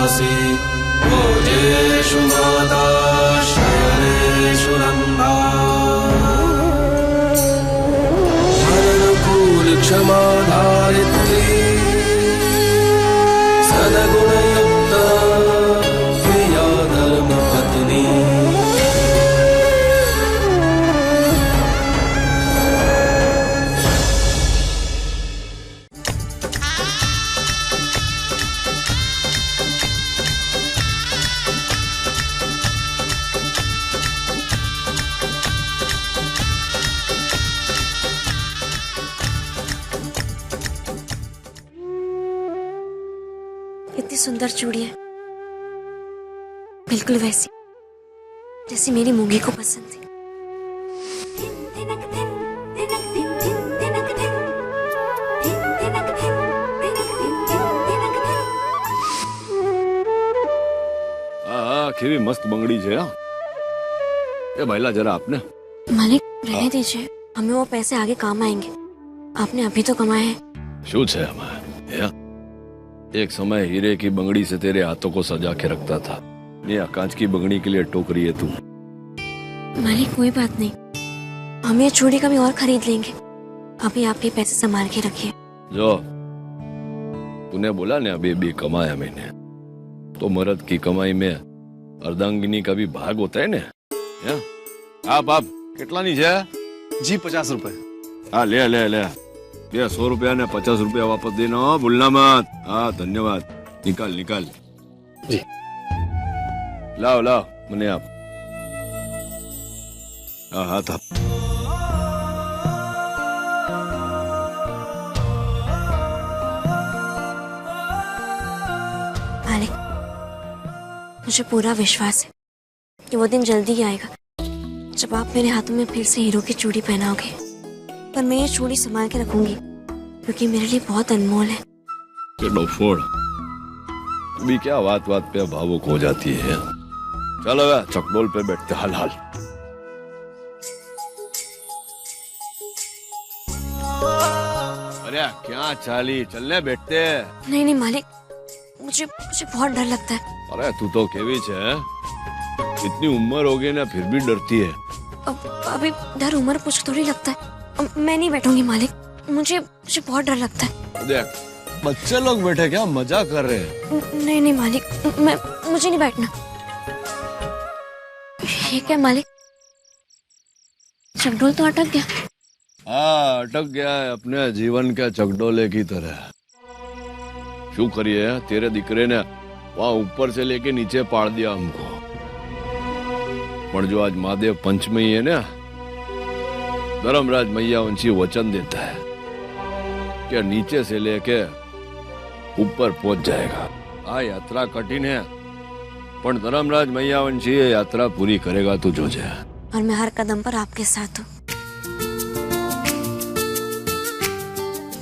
वासी भोजेषु माता शयनेषु नन्दा अनुकूल क्षमा धारित्री सद्गुणयुक्ता प्रिया धर्मपत्नी कितनी सुंदर चूड़ी है, बिल्कुल वैसी जैसी मेरी मूंगी को पसंद थी। केवी मस्त बंगड़ी છે હા એ ભાઈલા જરા આપને मालिक रहने दीजिए, हमें वो पैसे आगे काम आएंगे। आपने अभी तो कमाए हैं। શું છે આમાં एक समय हीरे की बंगड़ी से तेरे हाथों को सजा के रखता था, ये कांच की बंगड़ी के लिए टोक रही है तू। मालिक कोई बात नहीं, हम ये चूड़ी कभी और खरीद लेंगे। अभी आप ये पैसे संभाल के रखिए। जो तूने बोला ना अभी अभी कमाया मैंने, तो मर्द की कमाई में अर्धांगिनी का भी भाग होता है ना। आप कितलानी है जी? 50 रुपए। हाँ ले ले ले 100 रुपया ने 50 रुपया वापस देना, भूलना मत। हाँ धन्यवाद। निकाल निकाल जी। लाओ लाओ मने आप। हाँ हाथ आप। मालिक मुझे पूरा विश्वास है कि वो दिन जल्दी ही आएगा जब आप मेरे हाथों में फिर से हीरो की चूड़ी पहनाओगे। पर मैं ये चूड़ी संभाल के रखूंगी क्योंकि मेरे लिए बहुत अनमोल है। फोड़ भी क्या बात बात पे भावुक हो जाती है। चलो चकडोल पे बैठते हाल हाल। अरे क्या चाली, चलने बैठते। नहीं नहीं मालिक, मुझे बहुत डर लगता है। अरे तू तो केवी है, इतनी उम्र हो गई ना फिर भी डरती है। अभी डर उम्र पूछ थोड़ी लगता है। मैं नहीं बैठूंगी मालिक, मुझे बहुत डर लगता है। देख बच्चे लोग बैठे क्या मजा कर रहे हैं। नहीं नहीं मालिक, मुझे नहीं बैठना। ये क्या मालिक, चकडोल तो अटक गया। हाँ अटक गया है अपने जीवन के चकडोले की तरह। शू करिए तेरे दिकरे ने वहाँ ऊपर से लेके नीचे पाड़ दिया हमको। पर जो आज महादेव पंचमी है ना, धर्मराज मैया वंशी वचन देता है कि नीचे से लेके ऊपर पहुंच जाएगा। आ यात्रा कठिन है पर धर्मराज मैया वंशी ये यात्रा पूरी करेगा तू जो जाए। और मैं हर कदम पर आपके साथ हूँ।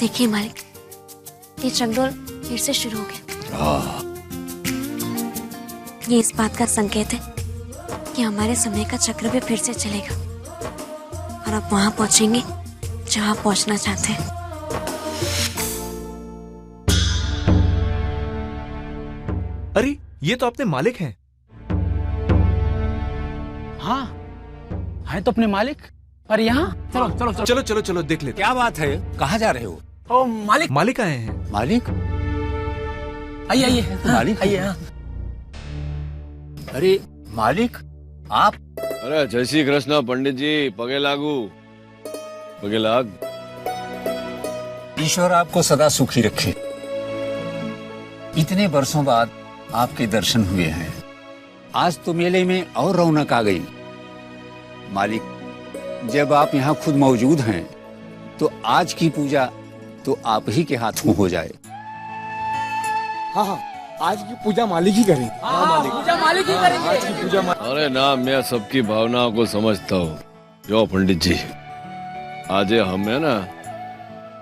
देखिए मालिक, ये चकडोल फिर से शुरू हो गया। ये इस बात का संकेत है कि हमारे समय का चक्र भी फिर से चलेगा और आप वहां पहुंचेंगे जहां पहुंचना चाहते हैं। अरे ये तो अपने मालिक हैं। हाँ है तो अपने मालिक। पर यहाँ चलो चलो चलो चलो चलो चलो देख लेते। क्या बात है, कहाँ जा रहे हो? ओ मालिक, मालिक आए हैं। मालिक आइए आइए मालिक आइए। हाँ अरे मालिक आप। अरे जय श्री कृष्ण पंडित जी, पगे लागू। पगे लाग। ईश्वर आपको सदा सुखी रखे। इतने वर्षों बाद आपके दर्शन हुए हैं। आज तो मेले में और रौनक आ गई। मालिक जब आप यहाँ खुद मौजूद हैं तो आज की पूजा तो आप ही के हाथों हो जाए। हाँ हाँ आज की पूजा मालिक ही करें। पूजा मालिक ही करेंगे। आज की पूजा अरे ना मैं सबकी भावनाओं को समझता हूँ। जो पंडित जी आज हम है ना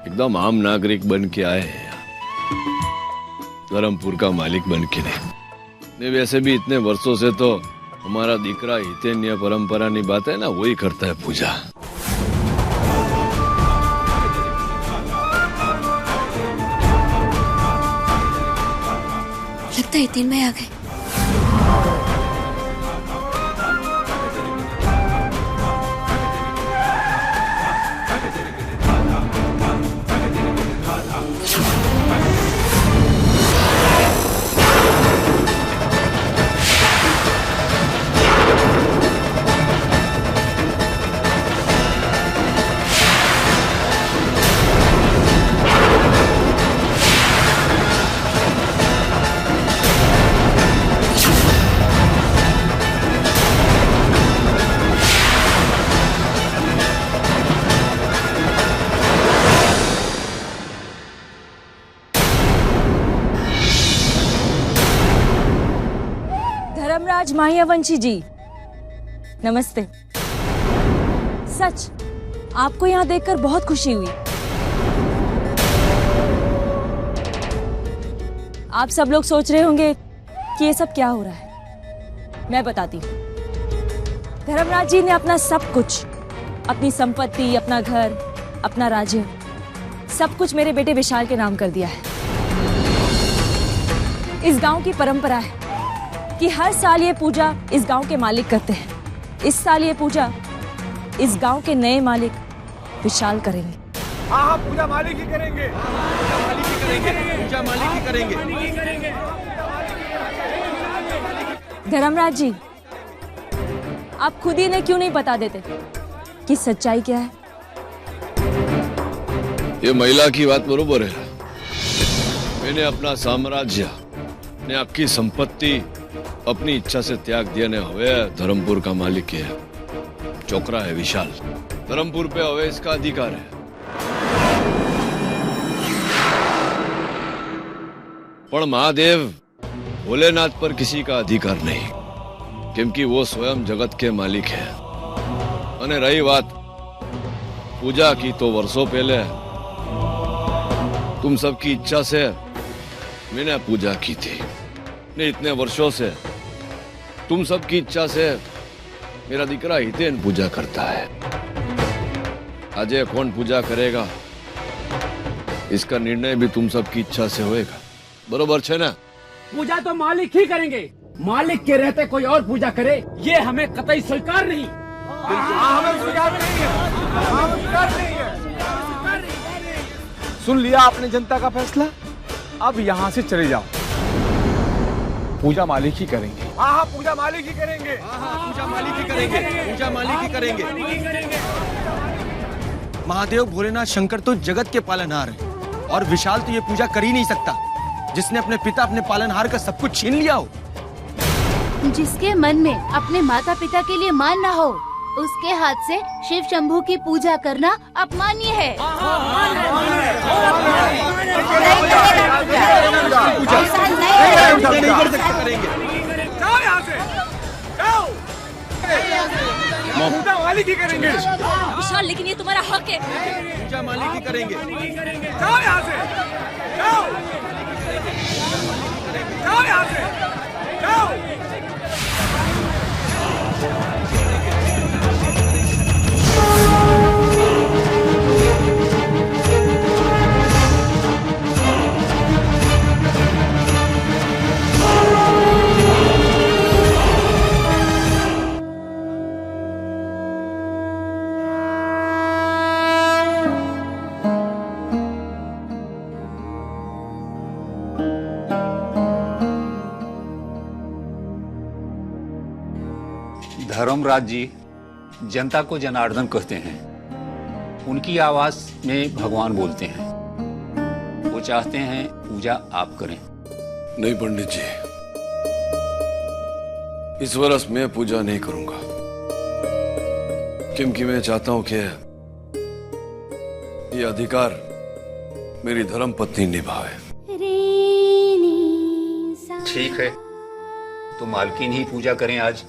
एकदम आम नागरिक बन के आए हैं, धर्मपुर का मालिक बन के नहीं। वैसे भी इतने वर्षों से तो हमारा दीकरा हितेन्य परंपरा की बात है ना, वही करता है पूजा। लगता है तीन में आ गए। धर्मराज मायावंशी जी, नमस्ते। सच, आपको यहाँ देखकर बहुत खुशी हुई। आप सब लोग सोच रहे होंगे कि ये सब क्या हो रहा है। मैं बताती हूँ। धर्मराज जी ने अपना सब कुछ, अपनी संपत्ति, अपना घर, अपना राज्य, सब कुछ मेरे बेटे विशाल के नाम कर दिया है। इस गांव की परंपरा है कि हर साल ये पूजा इस गांव के मालिक करते हैं। इस साल ये पूजा इस गांव के नए मालिक विशाल करेंगे। हाँ, पूजा मालिक ही करेंगे। पूजा मालिक ही करेंगे। धर्मराज जी, आप खुद ही ने क्यों नहीं बता देते कि सच्चाई क्या है? ये महिला की बात बरोबर है। मैंने अपना साम्राज्य, ने आपकी संपत्ति अपनी इच्छा से त्याग दिया ने हवे धर्मपुर का मालिक है। छोकरा है विशाल। धर्मपुर पे हवे इसका अधिकार है। पर महादेव भोलेनाथ पर किसी का अधिकार नहीं, क्योंकि वो स्वयं जगत के मालिक है। और रही बात पूजा की, तो वर्षों पहले तुम सबकी इच्छा से मैंने पूजा की थी। ने इतने वर्षों से तुम सबकी इच्छा से मेरा दिकरा हितेन पूजा करता है। आज कौन पूजा करेगा इसका निर्णय भी तुम सबकी इच्छा से होएगा। बरोबर छे ना? पूजा तो मालिक ही करेंगे। मालिक के रहते कोई और पूजा करे, ये हमें कतई स्वीकार नहीं। हमें स्वीकार नहीं है। सुन लिया आपने जनता का फैसला, अब यहाँ से चले जाओ। पूजा मालिक ही करेंगे। हाँ, पूजा मालिक ही करेंगे। पूजा मालिक ही करेंगे। पूजा मालिक ही करेंगे। महादेव भोलेनाथ शंकर तो जगत के पालनहार है, और विशाल तो ये पूजा कर ही नहीं सकता जिसने अपने पिता, अपने पालनहार का सब कुछ छीन लिया हो। जिसके मन में अपने माता पिता के लिए मान न हो, उसके हाथ से शिव शंभू की पूजा करना अपमाननीय है। पूजा मालिक ही करेंगे। विशाल, लेकिन ये तुम्हारा हक है। पूजा मालिक ही करेंगे। जाओ यहाँ से। जाओ यहाँ से। जाओ। धर्मराज जी जनता को जनार्दन कहते हैं। उनकी आवाज में भगवान बोलते हैं। वो चाहते हैं पूजा आप करें। नहीं पंडित जी, इस वर्ष मैं पूजा नहीं करूंगा, क्योंकि मैं चाहता हूं कि ये अधिकार मेरी धर्मपत्नी निभाए। ठीक है, तो मालकिन ही पूजा करें आज।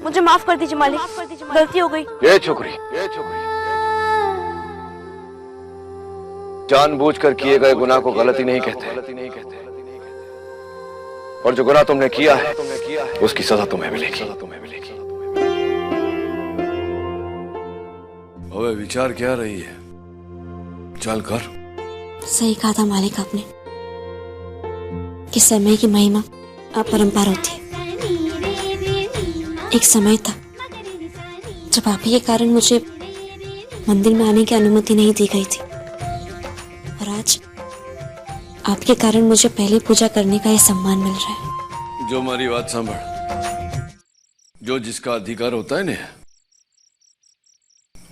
मुझे माफ कर दीजिए मालिक, गलती हो गई। ये छोकरी जानबूझकर किए गए गुनाह को गलती नहीं कहते, और जो गुनाह तुमने किया है उसकी सजा तुम्हें मिलेगी। अबे विचार क्या रही है? चल कर। सही कहा था मालिक आपने। कि समय की महिमा अपरंपार होती है। एक समय था जब आप ही के कारण मुझे मंदिर में आने की अनुमति नहीं दी गई थी, और आज आपके कारण मुझे पहले पूजा करने का यह सम्मान मिल रहा है। जो हमारी बात सांभळ, जो जिसका अधिकार होता है ना,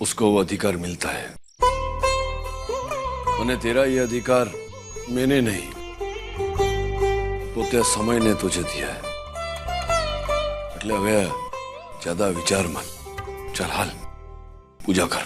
उसको वो अधिकार मिलता है। અને तेरा ये अधिकार मैंने नहीं, પોતે સમયને तुझे दिया है। એટલે હવે ज्यादा विचार मत, चल हाल पूजा कर।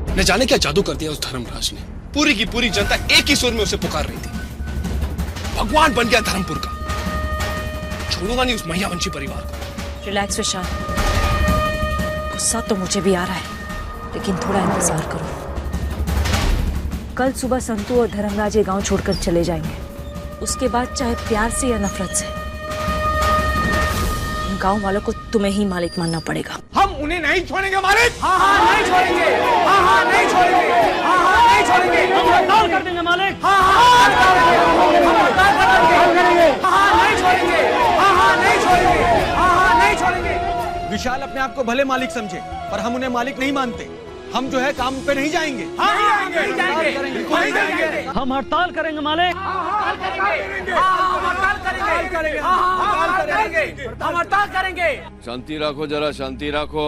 न जाने क्या जादू कर दिया उस धर्मराज ने। पूरी की पूरी जनता एक ही सुर में उसे पुकार रही थी। भगवान बन गया धर्मपुर का। छोड़ूंगा नहीं उस मैयावंशी परिवार को। रिलैक्स विशाल, गुस्सा तो मुझे भी आ रहा है, लेकिन थोड़ा इंतजार करो। कल सुबह संतू और धर्मराज ये गांव छोड़कर चले जाएंगे। उसके बाद चाहे प्यार से या नफरत से, गांव वालों को तुम्हें ही मालिक मानना पड़ेगा। हम उन्हें नहीं छोड़ेंगे मालिक। हाँ हाँ नहीं छोड़ेंगे। हाँ हाँ नहीं छोड़ेंगे। हाँ हाँ नहीं छोड़ेंगे। हम हड़ताल कर देंगे मालिक। हाँ हाँ हम हड़ताल करेंगे। हाँ हाँ नहीं छोड़ेंगे। हाँ हाँ नहीं छोड़ेंगे। हाँ हाँ नहीं छोड़ेंगे। विशाल अपने आप को भले मालिक समझे, पर हम उन्हें मालिक नहीं मानते। हम जो है काम पे नहीं जाएंगे। हाँ नहीं जाएंगे। हम हड़ताल करेंगे मालिक। हम हड़ताल करेंगे। शांति राखो, जरा शांति राखो।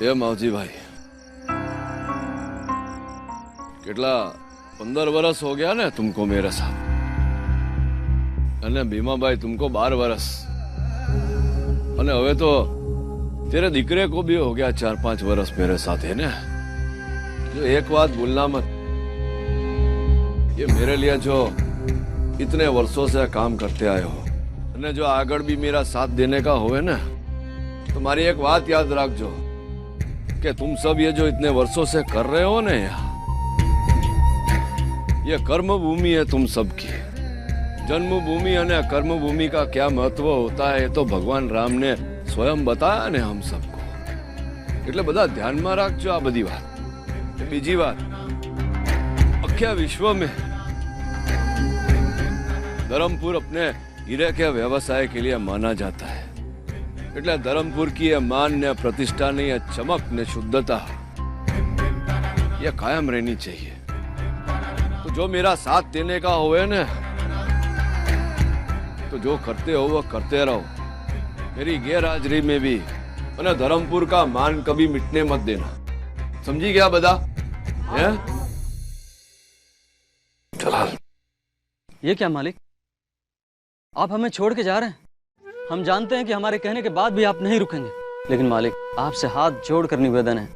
ये मावजी भाई, કેટલા 15 वर्ष हो गया ना तुमको मेरे साथ, અને भीमाभाई तुमको 12 वर्ष, અને હવે तो तेरे दिकरे को भी हो गया 4-5 वर्ष मेरे साथ है ना। जो एक बात भूलना मत, ये मेरे लिए जो इतने वर्षों से काम करते आए हो, અને जो आगे भी मेरा साथ देने का होवे ना, तुम्हारी एक बात याद रखजो कि तुम सब ये जो इतने वर्षों से कर रहे हो ना, ये कर्म भूमि है तुम सबकी। जन्मभूमि और कर्मभूमि का क्या महत्व होता है तो भगवान राम ने स्वयं बताया ने हम सबको। એટલે બધા ધ્યાનમાં રાખજો આ બધી વાત। બીજી વાત, આખા વિશ્વ में धर्मपुर अपने हीरे के व्यवसाय के लिए माना जाता है। એટલે धर्मपुर की ये मान ने प्रतिष्ठा ने ये चमक ने शुद्धता ये कायम रहनी चाहिए। तो जो मेरा साथ देने का होवे ना, तो जो करते हो वो करते रहो। मेरी गैरहाजिरी में भी और धर्मपुर का मान कभी मिटने मत देना, समझी गया बदा? चला। ये क्या मालिक, आप हमें छोड़ के जा रहे हैं? हम जानते हैं कि हमारे कहने के बाद भी आप नहीं रुकेंगे, लेकिन मालिक आपसे हाथ जोड़कर निवेदन है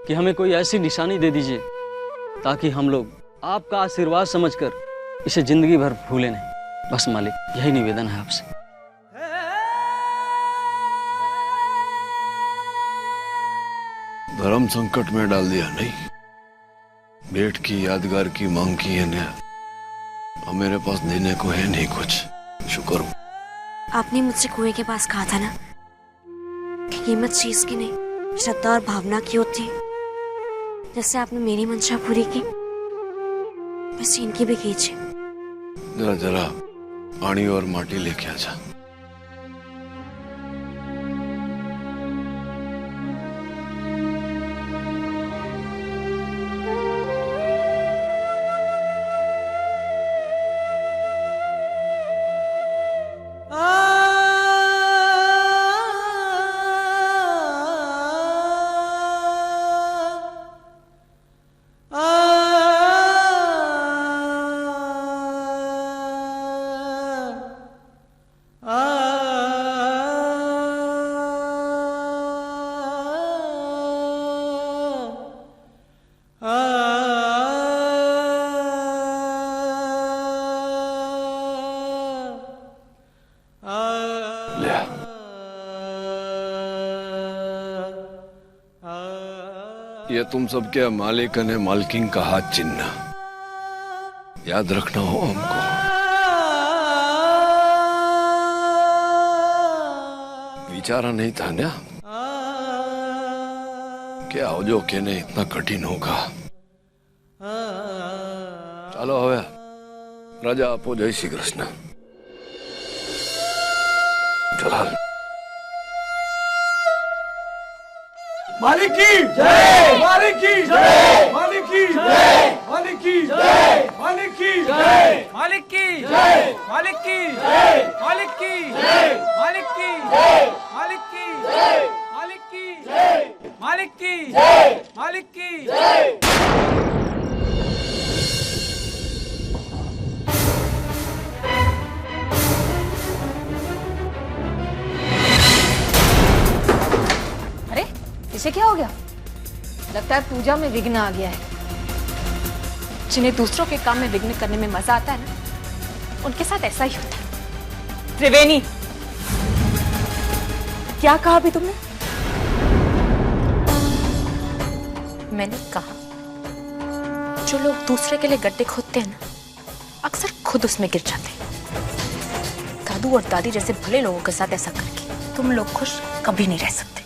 कि हमें कोई ऐसी निशानी दे दीजिए ताकि हम लोग आपका आशीर्वाद समझकर इसे जिंदगी भर भूले नहीं। बस मालिक, यही निवेदन है आपसे। धर्म संकट में डाल दिया नहीं, भेंट की यादगार की मांग की है ना, अब मेरे पास देने को है नहीं कुछ। शुक्र हूं। आपने मुझसे कुएं के पास कहा था ना कि कीमत चीज की नहीं श्रद्धा और भावना की होती है। जैसे आपने मेरी मंशा पूरी की, वैसे इनकी भी कीजिए। जरा जरा पानी और माटी लेके आ जा। ले ये तुम सबके मालिक ने मालकिन का हाथ चिन्ह याद रखना हो हमको। विचारा नहीं था ना कि आवजो कहने इतना कठिन होगा। चलो हवे राजा आपो जय श्री कृष्ण। चला मालिक की जय, मालिक की जय, मालिक की जय, मालिक की जय, मालिक की जय, मालिक की जय, मालिक की जय, मालिक की जय, मालिक की जय, मालिक की जय, मालिक की जय, मालिक की जय, मालिक की जय। अरे इसे क्या हो गया? लगता है पूजा में विघ्न आ गया है। जिन्हें दूसरों के काम में विघ्न करने में मजा आता है ना, उनके साथ ऐसा ही होता है। त्रिवेणी, क्या कहा अभी तुमने? मैंने कहा जो लोग दूसरे के लिए गड्ढे खोदते हैं ना, अक्सर खुद उसमें गिर जाते हैं। दादू और दादी जैसे भले लोगों के साथ ऐसा करके तुम लोग खुश कभी नहीं रह सकते।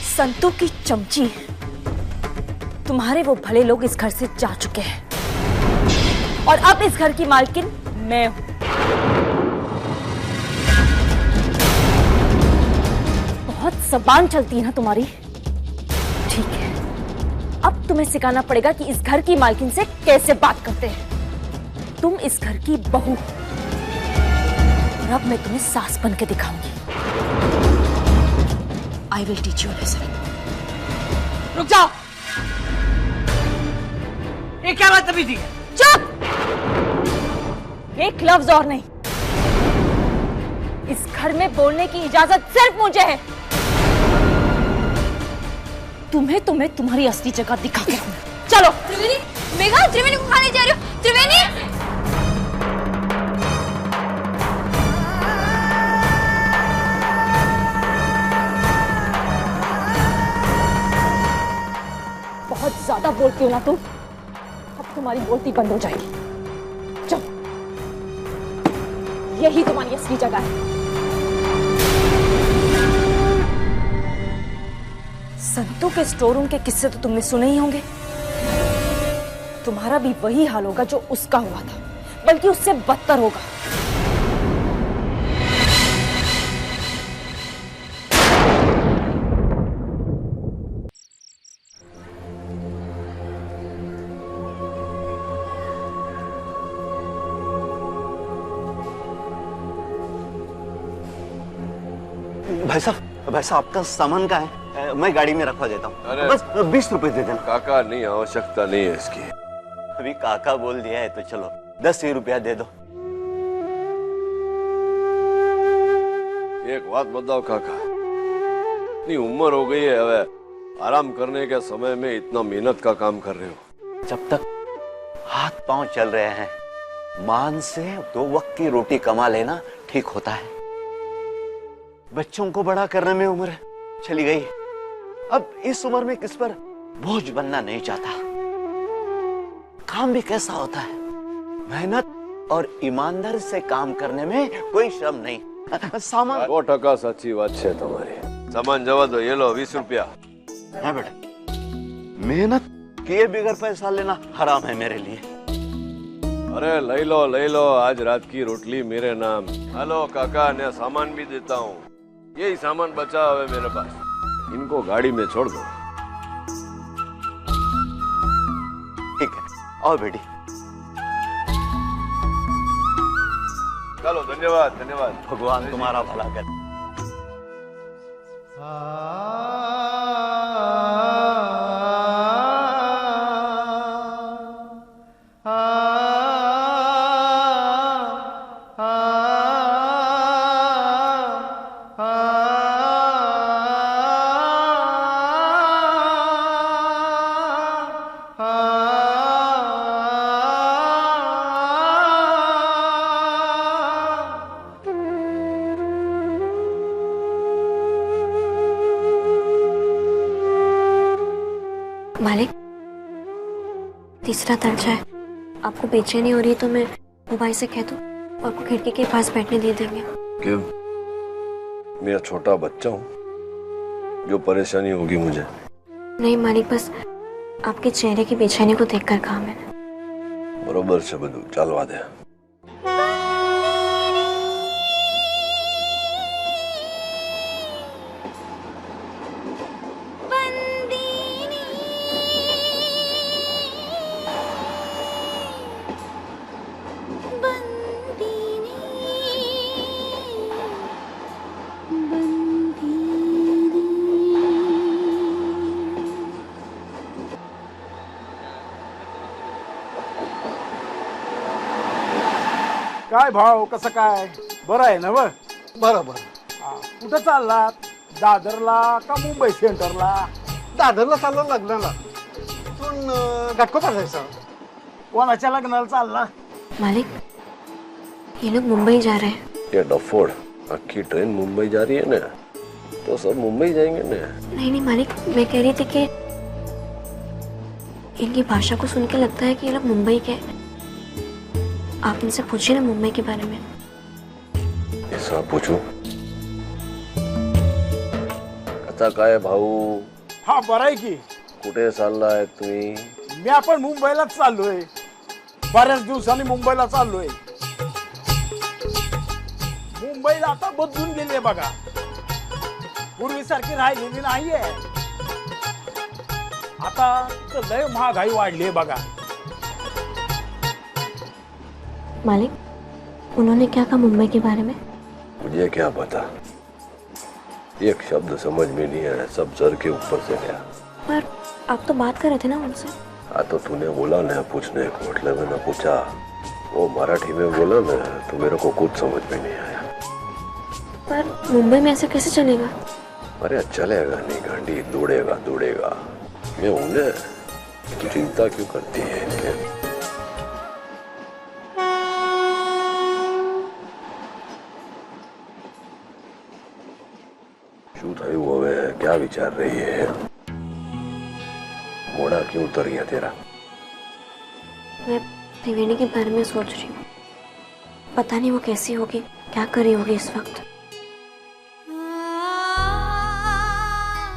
संतू की चमची, तुम्हारे वो भले लोग इस घर से जा चुके हैं और अब इस घर की मालकिन मैं हूं। बहुत जबान चलती है ना तुम्हारी। ठीक है, अब तुम्हें सिखाना पड़ेगा कि इस घर की मालकिन से कैसे बात करते हैं। तुम इस घर की बहू और अब मैं तुम्हें सास बन के दिखाऊंगी। I will teach you lesson. रुक जाओ, ये क्या बदतमीजी है? चुप! एक लफ्ज और नहीं। इस घर में बोलने की इजाजत सिर्फ मुझे है। तुम्हें तुम्हारी असली जगह दिखा के रहूंगा। चलो। त्रिवेणी, मेघा, त्रिवेणी को खाने जा रही हो? त्रिवेणी! बहुत ज्यादा बोलती हो ना तुम। अब तुम्हारी बोलती बंद हो जाएगी। चलो, यही तुम्हारी असली जगह है। संतू के स्टोर रूम के किस्से तो तुमने सुने ही होंगे। तुम्हारा भी वही हाल होगा जो उसका हुआ था, बल्कि उससे बदतर होगा। भाई साहब आपका सामान का है, मैं गाड़ी में रखवा देता हूँ। बस 20 रुपए दे देना। काका नहीं, आवश्यकता नहीं है इसकी। अभी काका बोल दिया है तो चलो 10 ही रुपया दे दो। एक बात बताओ काका, इतनी उम्र हो गई है, अब आराम करने के समय में इतना मेहनत का काम कर रहे हो। जब तक हाथ पांव चल रहे हैं, मान से 2 वक्त की रोटी कमा लेना ठीक होता है। बच्चों को बड़ा करने में उम्र चली गई। अब इस उम्र में किस पर बोझ बनना नहीं चाहता। काम भी कैसा होता है, मेहनत और ईमानदारी से काम करने में कोई श्रम नहीं। सामान 100% साची बात है तुम्हारी। सामान जवा दो, ये लो 20 रुपया। हाँ बेटा, मेहनत किए बगैर पैसा लेना हराम है मेरे लिए। अरे ले लो, आज रात की रोटली मेरे नाम। हेलो काका, ने सामान भी देता हूँ। यही सामान बचा हुआ है मेरे पास, इनको गाड़ी में छोड़ दो। ठीक है, आओ बेटी। चलो, धन्यवाद धन्यवाद। भगवान तुम्हारा भला करे। आ तीसरा दर्जा है। आपको बेचैनी हो रही है तो मैं वो भाई से कह दूं, आपको खिड़की के पास बैठने दे देंगे। क्यों? मैं छोटा बच्चा हूँ जो परेशानी होगी मुझे? नहीं मालिक, बस आपके चेहरे की बेचैनी को देखकर कहा मैंने। बरोबर से बधु चालवा दे। काय भाव कसं काय? बरं आहे ना? बरोबर. कुठं चाललात? दादरला का मुंबई सेंटरला? दादरला चाललो लग्नाला. पण घाटकोपर जायचं. कोणाच्या लग्नाला चालला? मालिक, ये लोग मुंबई जा रहे हैं। ये डफोड़, आखी ट्रेन मुंबई जा रही है ना, तो सब मुंबई जाएंगे ना। नहीं नहीं मालिक, मैं कह रही थी कि इनकी भाषा को सुन के लगता है कि ये लोग मुंबई के। आप इनसे पूछिए ना मुंबई के बारे में। ऐसा पूछूं? आता काय भाऊ? हा बरं आहे की. कुठे चाललाय तुम्ही? मी आपण मुंबईलाच चाललोय. बऱ्याच दिवसांनी मुंबईला चाललोय. मुंबईला आता बदलून गेली बघा. पूर्वीसारखी राहिलेली नाहीये. आता तर लय महागाई वाढली बघा. मालिक, उन्होंने क्या कहा मुंबई के बारे में? मुझे क्या पता, एक शब्द समझ में नहीं आया, सब सर के ऊपर से गया। पर आप तो बात कर रहे थे ना उनसे। हाँ तो तूने बोला ना पूछने को, मतलब मैंने पूछा। वो मराठी में बोला ना तो मेरे को कुछ समझ में नहीं आया। पर मुंबई में ऐसा कैसे चलेगा? अरे चलेगा नहीं गांडी, दौड़ेगा दौड़ेगा। मैं हूं ना, तू चिंता क्यों करती है इनके? क्या विचार रही है? मोड़ा क्यों उतर गया तेरा? मैं त्रिवेणी के बारे में सोच रही हूँ। पता नहीं वो कैसी होगी, क्या कर रही होगी इस वक्त।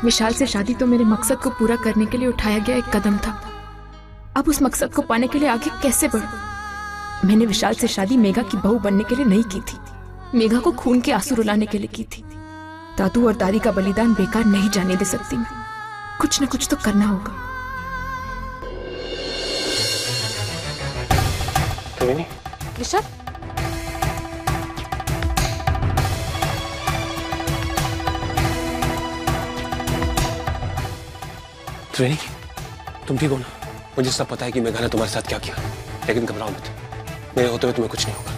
विशाल से शादी तो मेरे मकसद को पूरा करने के लिए उठाया गया एक कदम था। अब उस मकसद को पाने के लिए आगे कैसे बढ़ूं? मैंने विशाल से शादी मेघा की बहू बनने के लिए नहीं की थी, मेघा को खून के आंसू रुलाने के लिए की थी। दादू और दादी का बलिदान बेकार नहीं जाने दे सकती मैं। कुछ न कुछ तो करना होगा। त्रिवेणी, ऋषभ, त्रिवेणी, तुम ठीक हो ना? मुझे सब पता है कि मेघा ने तुम्हारे साथ क्या किया, लेकिन घबराओ मत। मेरे होते हुए तुम्हें कुछ नहीं होगा।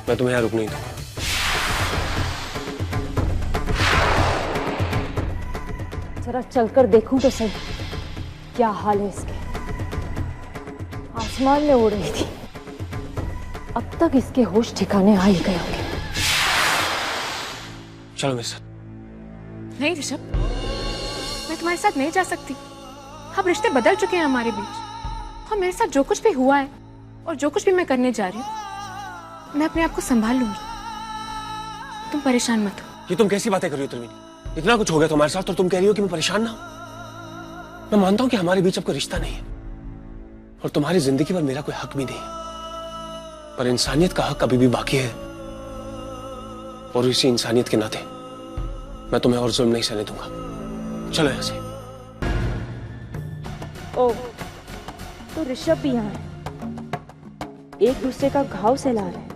मैं तुम्हें यहाँ रुकने नहीं दूंगा। जरा चलकर देखूं तो सही क्या हाल है इसके। आसमान में उड़ रही थी, अब तक इसके होश ठिकाने आ ही गए होंगे। चलो मेरे साथ। नहीं ऋषभ, मैं तुम्हारे साथ नहीं जा सकती। अब रिश्ते बदल चुके हैं हमारे बीच, और मेरे साथ जो कुछ भी हुआ है और जो कुछ भी मैं करने जा रही हूँ, मैं अपने आप को संभाल लूंगी। तुम परेशान मत हो। ये तुम कैसी बातें कर रही हो त्रिवेणी? इतना कुछ हो गया तुम्हारे साथ और तुम कह रही हो कि मैं परेशान ना हूं? मैं मानता हूं कि हमारे बीच अब कोई रिश्ता नहीं है और तुम्हारी जिंदगी पर मेरा कोई हक भी नहीं है, पर इंसानियत का हक अभी भी बाकी है। और इसी इंसानियत के नाते मैं तुम्हें और जुल्म नहीं सहने दूंगा। चलो यहां से। ओ, तो ऋषभ भी यहाँ है, एक दूसरे का घाव सहला रहे हैं।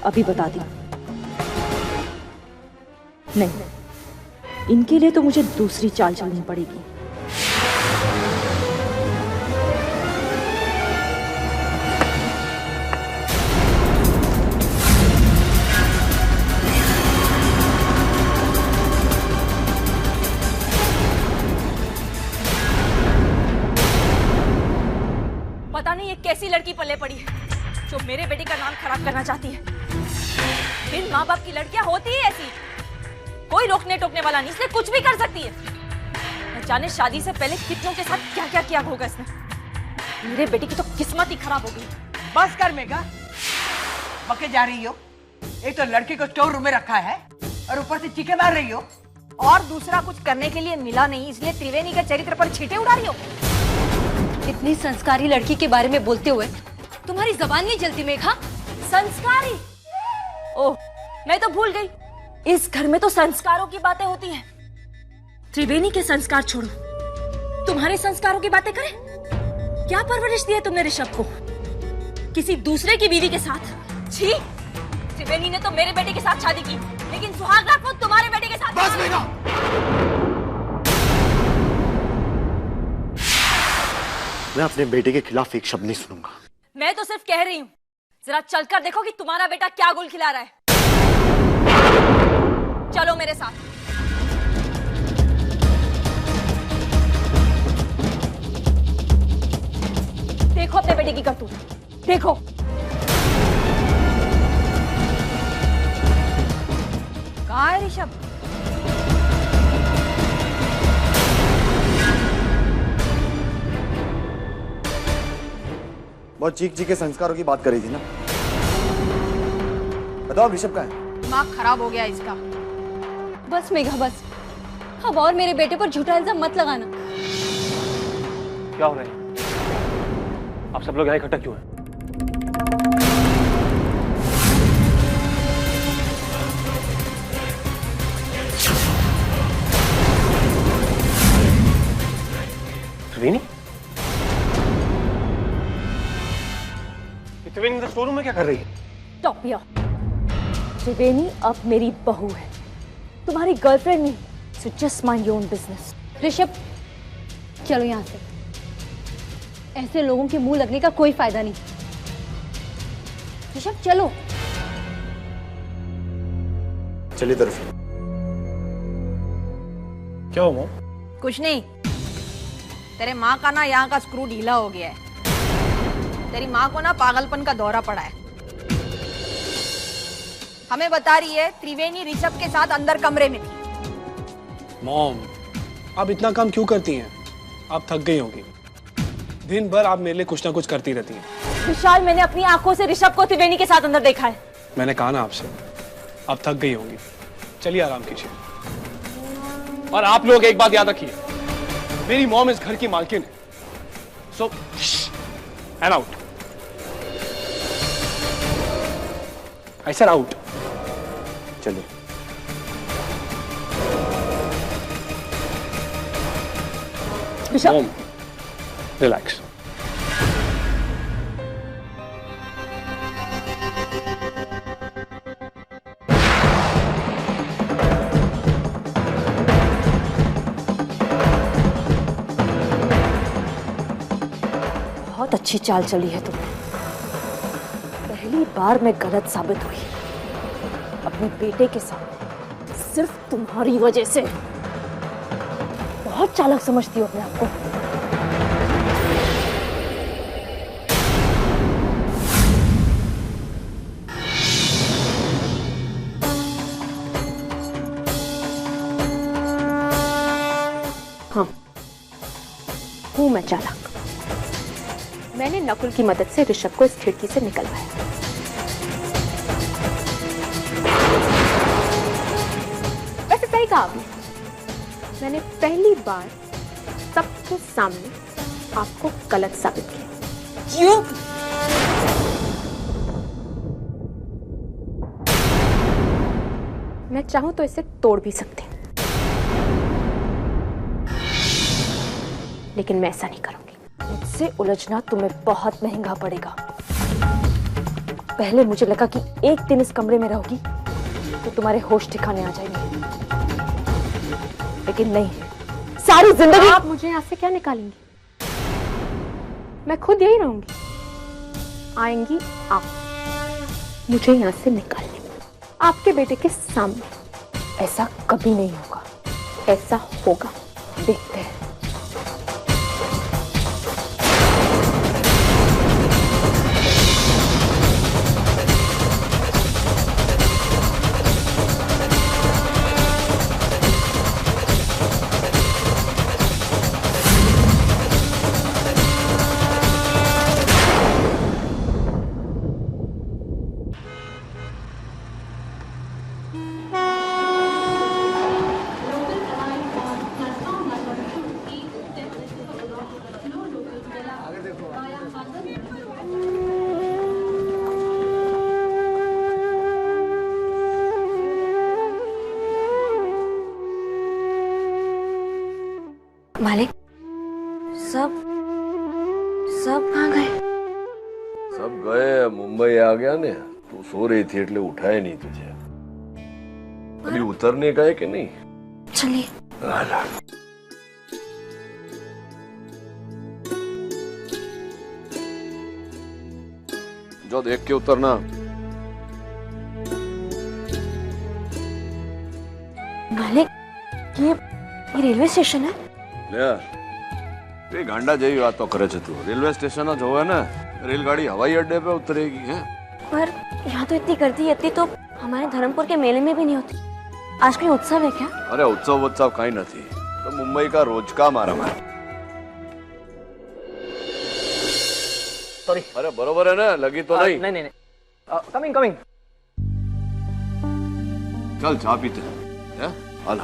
अभी बता दी। नहीं, इनके लिए तो मुझे दूसरी चाल चलनी पड़ेगी। पता नहीं ये कैसी लड़की पले पड़ी है जो मेरे बेटे का नाम खराब करना चाहती है। बिन माँ बाप की लड़कियां होती ही ऐसी, कोई रोकने टोकने वाला नहीं, इसने कुछ भी कर सकती है। न जाने शादी से पहले कितनों के साथ क्या क्या किया होगा इसने। मेरे बेटे की तो किस्मत ही खराब हो गई। बस कर मेघा, बके जा रही हो। एक तो लड़के को स्टोर रूम में रखा है और ऊपर से चीखे मार रही हो। और दूसरा कुछ करने के लिए मिला नहीं, इसलिए त्रिवेणी के चरित्र पर छींटे उड़ा रही हो। इतनी संस्कारी लड़की के बारे में बोलते हुए तुम्हारी जबान नहीं जलती मेघा? संस्कारी? ओह, मैं तो भूल गई, इस घर में तो संस्कारों की बातें होती हैं। त्रिवेणी के संस्कार छोड़ो, तुम्हारे संस्कारों की बातें करें। क्या परवरिश दी है तुमने ऋषभ को? किसी दूसरे की बीवी के साथ? छी! त्रिवेणी ने तो मेरे बेटे के साथ शादी की, लेकिन सुहाग रात को तुम्हारे बेटे के साथ। बस मेघा! मैं अपने बेटे के खिलाफ एक शब्द नहीं सुनूंगा। मैं तो सिर्फ कह रही हूँ, जरा चलकर देखो कि तुम्हारा बेटा क्या गुल खिला रहा है। चलो मेरे साथ। देखो अपने बेटे की करतूत, देखो। कहाँ है ऋषभ? बहुत चीख चीख के संस्कारों की बात करी थी ना। बताओ ऋषभ का है? दिमाग खराब हो गया इसका। बस मेघा बस, अब और मेरे बेटे पर झूठा इल्जाम मत लगाना। क्या हो रहा है? आप सब लोग यहाँ इकट्ठा क्यों हैं? त्रिवेणी? त्रिवेणी स्टोर रूम में क्या कर रही है? टॉपिया, त्रिवेणी अब मेरी बहू है, तुम्हारी गर्लफ्रेंड नहीं। So just mind your own business. Rishabh, चलो यहाँ से। ऐसे लोगों के मुंह लगने का कोई फायदा नहीं। ऋषभ चलो। चलिए तरफ। क्या हुआ? कुछ नहीं, तेरे माँ का ना यहाँ का स्क्रू ढीला हो गया है। तेरी माँ को ना पागलपन का दौरा पड़ा है। हमें बता रही है त्रिवेणी ऋषभ के साथ अंदर कमरे में थी। मॉम, आप इतना काम क्यों करती हैं? आप थक गई होगी। दिन भर आप मेरे लिए कुछ ना कुछ करती रहती हैं। विशाल, मैंने अपनी आंखों से ऋषभ को त्रिवेणी के साथ अंदर देखा है। मैंने कहा ना आपसे, आप थक गई होंगी। चलिए आराम कीजिए। और आप लोग एक बात याद रखिए, मेरी मॉम इस घर की मालकिन है। So and out. I said out. चलिए। Mom, relax. बहुत अच्छी चाल चली है तुमने। पहली बार मैं गलत साबित हुई अपने बेटे के साथ, सिर्फ तुम्हारी वजह से। बहुत चालाक समझती हो अपने आप को। हाँ, हूं मैं चालाक। मैंने नकुल की मदद से ऋषभ को इस खिड़की से निकलवाया। वैसे सही कहा आपने, मैंने पहली बार सबके सामने आपको गलत साबित किया। क्यों? मैं चाहूं तो इसे तोड़ भी सकती हूं, लेकिन मैं ऐसा नहीं करूंगी। मुझसे उलझना तुम्हें बहुत महंगा पड़ेगा। पहले मुझे लगा कि एक दिन इस कमरे में रहोगी तो तुम्हारे होश ठिकाने आ जाएंगे, लेकिन नहीं, सारी जिंदगी। आप मुझे यहाँ से क्या निकालेंगी? मैं खुद यही रहूंगी। आएंगी आप मुझे यहाँ से निकालने, आपके बेटे के सामने। ऐसा कभी नहीं होगा। ऐसा होगा, देखते हैं। मालिक, सब कहाँ गए? सब गए, मुंबई आ गया ने। तू सो रही थी એટલે उठाए नहीं तुझे। अभी उतरने का है कि नहीं? चलिए। जो देख के उतरना। मालिक, ये रेलवे स्टेशन है? ले गांडा जेवी बात तो करे छे तू। रेलवे स्टेशन जो है ना, रेलगाड़ी हवाई अड्डे पे उतरेगी है। पर यहाँ तो इतनी गर्दी इतनी तो हमारे धर्मपुर के मेले में भी नहीं होती। आज कोई उत्सव है क्या? अरे उत्सव कहीं नहीं, तो मुंबई का रोज का मारा। सॉरी। अरे बरोबर है ना, लगी तो नहीं? नहीं। कमिंग। चल चाय पीते हैं। हाल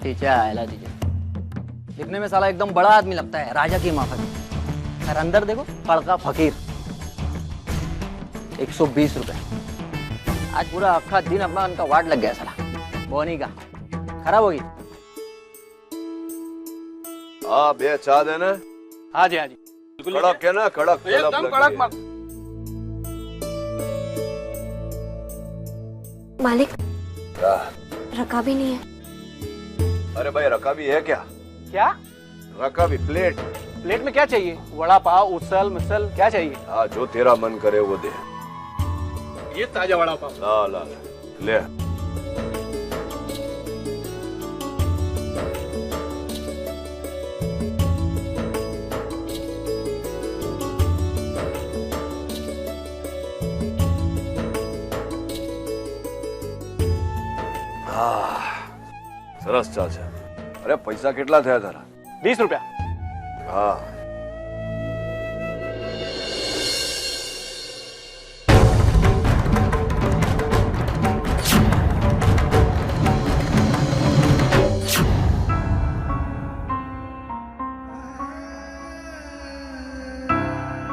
टीचर आयला टीचर दिखने में साला एकदम बड़ा आदमी लगता है, राजा की माफक। और अंदर देखो, फड़का फकीर। 120 रुपए। आज पूरा अक्खा दिन अपना उनका वार्ड लग गया साला बोनी का। खराब होगी। हाँ बे चाह देना। हाँ जी कड़क है ना, कड़क एकदम कड़क। मालिक, रकाबी नहीं है। अरे भाई रकाबी है क्या? क्या रकाबी? प्लेट में क्या चाहिए? वड़ा पाव, उसल मिसल क्या चाहिए? हाँ जो तेरा मन करे वो दे। ये ताजा वड़ा पाव। ला ले। સરસ ચા છે। अरे पैसा કેટલા થયા તારા? 20 रुपया। हाँ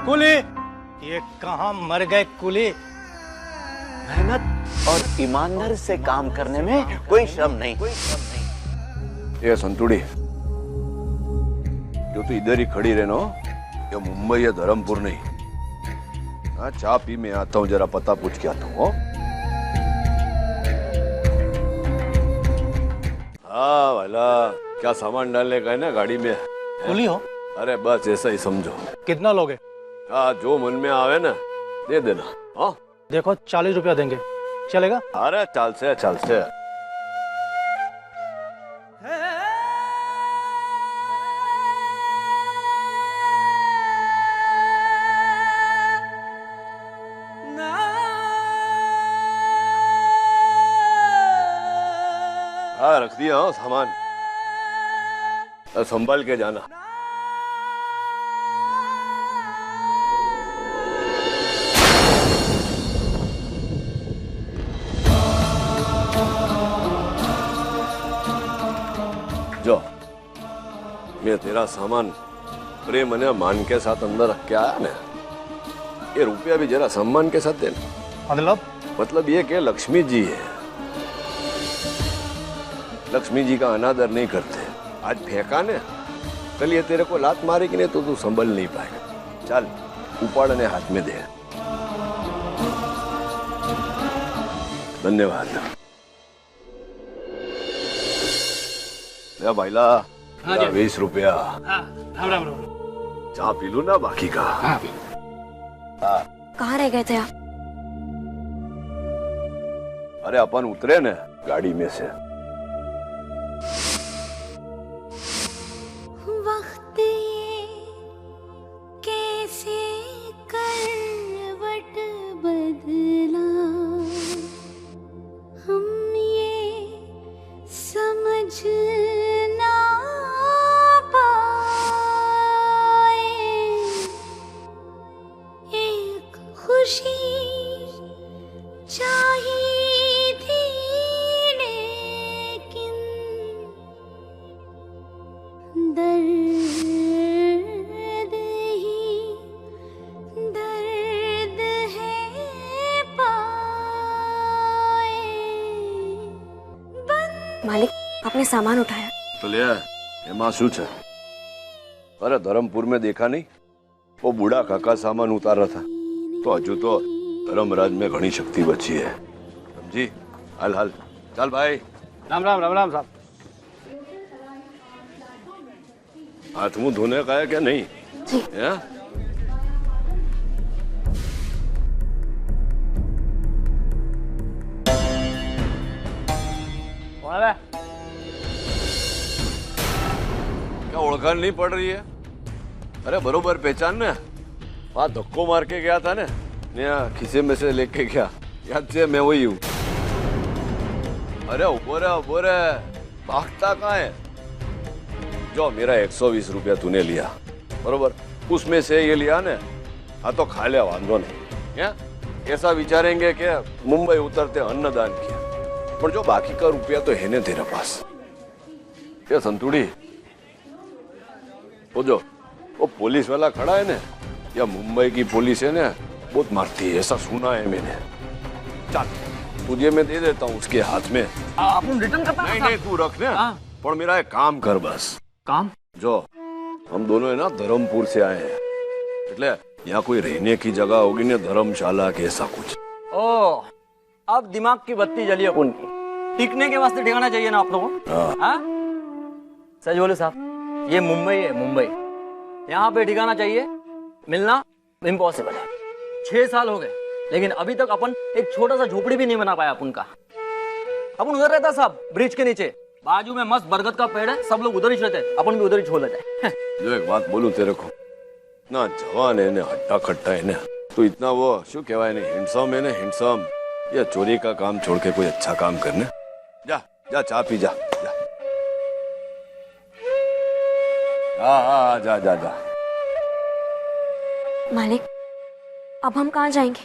कुली, ये कहाँ मर गए कुली? मेहनत और ईमानदारी से काम करने में कोई शर्म नहीं। ये संतुड़ी, जो तू इधर ही खड़ी रहना, ये मुंबई है, धर्मपुर नहीं। हाँ चाय पी, मैं आता हूँ, जरा पता पूछ के आता हूँ। हाँ वाला, क्या सामान डालने का है ना गाड़ी में? कुली हो? अरे बस ऐसा ही समझो। कितना लोगे? हाँ जो मन में आवे ना दे देना। हाँ देखो 40 रुपया देंगे, चलेगा? अरे चल से। हाँ रख दिया। हाँ सामान संभाल के जाना। जो मैं तेरा सामान प्रेम ने मान के साथ अंदर रख के आया ना, ये रुपया भी जरा सम्मान के साथ देना। मतलब ये कि लक्ष्मी जी है, लक्ष्मी जी का अनादर नहीं करते। आज फेंका ने, कल ये तेरे को लात मारेगी नहीं तो तू संभल नहीं पाएगा। चल उपाड़ ने हाथ में दे। धन्यवाद। भाईला 20 रुपया। राम। चाह पी लू ना बाकी का। कहाँ रह गए थे आप? अरे अपन उतरे न गाड़ी में से। वक्त ये कैसे करवट बदला, हम ये समझ ना पाए। एक खुशी चाहिए थी मालिक, आपने सामान उठाया? तो ले एमा शू छे? अरे धर्मपुर में देखा नहीं, वो बूढ़ा काका सामान उतार रहा था। तो हजू तो धर्मराज में घनी शक्ति बची है, समझी? हाल हाल चल भाई। राम राम राम राम साहब। हाथ मुंह धोने का है क्या? नहीं है? क्या ओळखाण नहीं पड़ रही है? अरे बरोबर पहचान ने। वहां धक्को मार के गया था ना, खीसे में से लेके गया, याद से मैं वही हूँ। अरे उबो रे, भागता कहाँ है? जो मेरा 120 रुपया तूने लिया, बरोबर, उसमें से ये लिया ने, हाँ तो खा लिया, वांधो नहीं। क्या ऐसा विचारेंगे कि मुंबई उतरते अन्नदान किया, पर जो बाकी का रुपया तो है ने तेरे पास। क्या संतुड़ी, वो जो वो पुलिस वाला खड़ा है ना, या मुंबई की पुलिस है ना, बहुत मारती है, ऐसा सुना है मैंने। चल तुझे मैं दे देता हूँ उसके हाथ में। अपन रिटर्न करता नहीं नहीं, तू रख ना, पर मेरा एक काम कर बस। काम? जो हम दोनों है ना धर्मपुर से आए हैं, એટલે यहाँ कोई रहने की जगह होगी ना, धर्मशाला के ऐसा कुछ। ओ, अब दिमाग की बत्ती जली अपन की। टिकने के वास्ते ठिकाना चाहिए ना आप लोगों को। हाँ? सच बोले साहब, ये मुंबई है, मुंबई। यहाँ पे ठिकाना चाहिए, मिलना इम्पॉसिबल है। 6 साल हो गए, लेकिन अभी तक अपन एक छोटा सा झोपड़ी भी नहीं बना पाया अपन का। अपन उधर रहता साहब, ब्रिज के नीचे, बाजू में मस्त बरगद का पेड़ है, सब लोग उधर ही रहते हैं, अपन भी उधर ही छोड़ लेते हैं। जो एक बात बोलूं तेरे को, ना जवान है ना, हट्टा खट्टा है ना, तो इतना वो शू कहवाय नहीं, हैंडसम है ना, हैंडसम। ये चोरी का काम छोड़ के कोई अच्छा काम करने जा, जा चाय पी जा, जा। हाँ जा जा जा। मालिक, अब हम कहाँ जाएंगे?